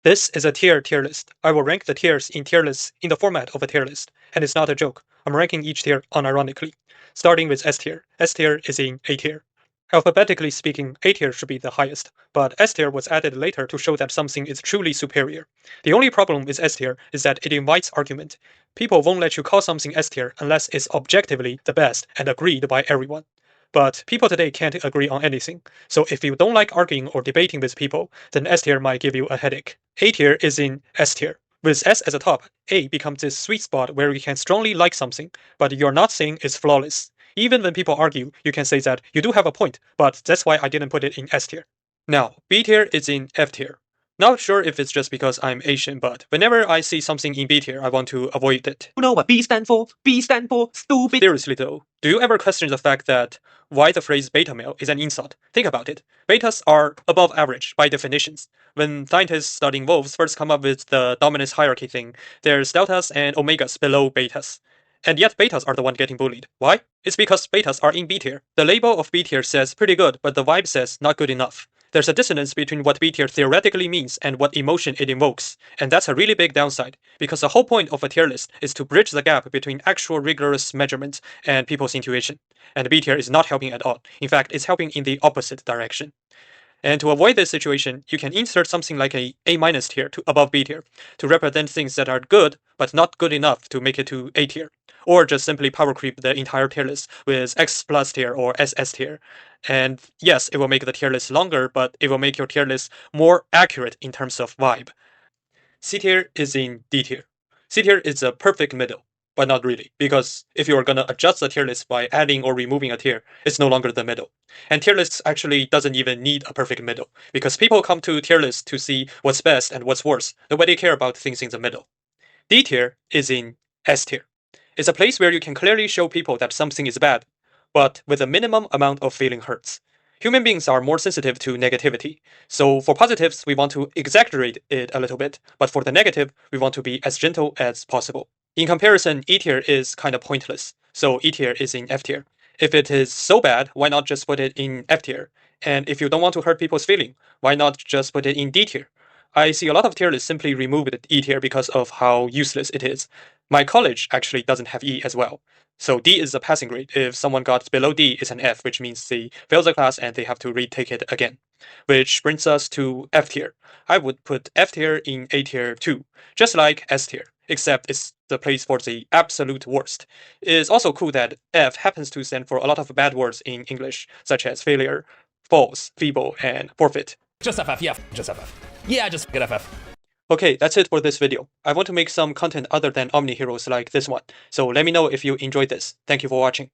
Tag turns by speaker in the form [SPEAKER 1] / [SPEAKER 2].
[SPEAKER 1] This is a tier list. I will rank the tiers in tier lists in the format of a tier list, and it's not a joke. I'm ranking each tier unironically. Starting with S tier. S tier is in A tier. Alphabetically speaking, A tier should be the highest, but S tier was added later to show that something is truly superior. The only problem with S tier is that it invites argument. People won't let you call something S tier unless it's objectively the best and agreed by everyone. But people today can't agree on anything, so if you don't like arguing or debating with people, then S tier might give you a headache. A tier is in S tier. With S as a top, A becomes this sweet spot where you can strongly like something, but you're not saying it's flawless. Even when people argue, you can say that you do have a point, but that's why I didn't put it in S tier. Now, B tier is in F tier. Not sure if it's just because I'm Asian, but whenever I see something in B tier, I want to avoid it.
[SPEAKER 2] You know what B stand for? B stand for stupid.
[SPEAKER 1] Seriously though, do you ever question the fact that why the phrase beta male is an insult? Think about it. Betas are above average by definitions. When scientists studying wolves first come up with the dominance hierarchy thing, there's deltas and omegas below betas. And yet betas are the one getting bullied. Why? It's because betas are in B tier. The label of B tier says pretty good, but the vibe says not good enough. There's a dissonance between what B tier theoretically means and what emotion it invokes, and that's a really big downside, because the whole point of a tier list is to bridge the gap between actual rigorous measurements and people's intuition, and B tier is not helping at all. In fact, it's helping in the opposite direction. And to avoid this situation, you can insert something like a A- tier to above B tier to represent things that are good but not good enough to make it to A tier, or just simply power creep the entire tier list with X plus tier or SS tier. And yes, it will make the tier list longer, but it will make your tier list more accurate in terms of vibe. C tier is in D tier. C tier is a perfect middle, but not really, because if you are gonna adjust the tier list by adding or removing a tier, it's no longer the middle. And tier lists actually doesn't even need a perfect middle, because people come to tier lists to see what's best and what's worse. Nobody care about things in the middle. D tier is in S tier. It's a place where you can clearly show people that something is bad, but with a minimum amount of feeling hurts. Human beings are more sensitive to negativity, so for positives, we want to exaggerate it a little bit, but for the negative, we want to be as gentle as possible. In comparison, E tier is kind of pointless, so E tier is in F tier. If it is so bad, why not just put it in F tier? And if you don't want to hurt people's feeling, why not just put it in D tier? I see a lot of tier lists simply remove E tier because of how useless it is. My college actually doesn't have E as well. So D is the passing grade. If someone got below D, it's an F, which means they failed the class and they have to retake it again. Which brings us to F tier. I would put F tier in A tier too, just like S tier, except it's the place for the absolute worst. It's also cool that F happens to stand for a lot of bad words in English, such as failure, false, feeble, and forfeit.
[SPEAKER 2] Just FF, yeah, just FF. Yeah, just get FF.
[SPEAKER 1] Okay, that's it for this video. I want to make some content other than omniheroes like this one, so let me know if you enjoyed this. Thank you for watching.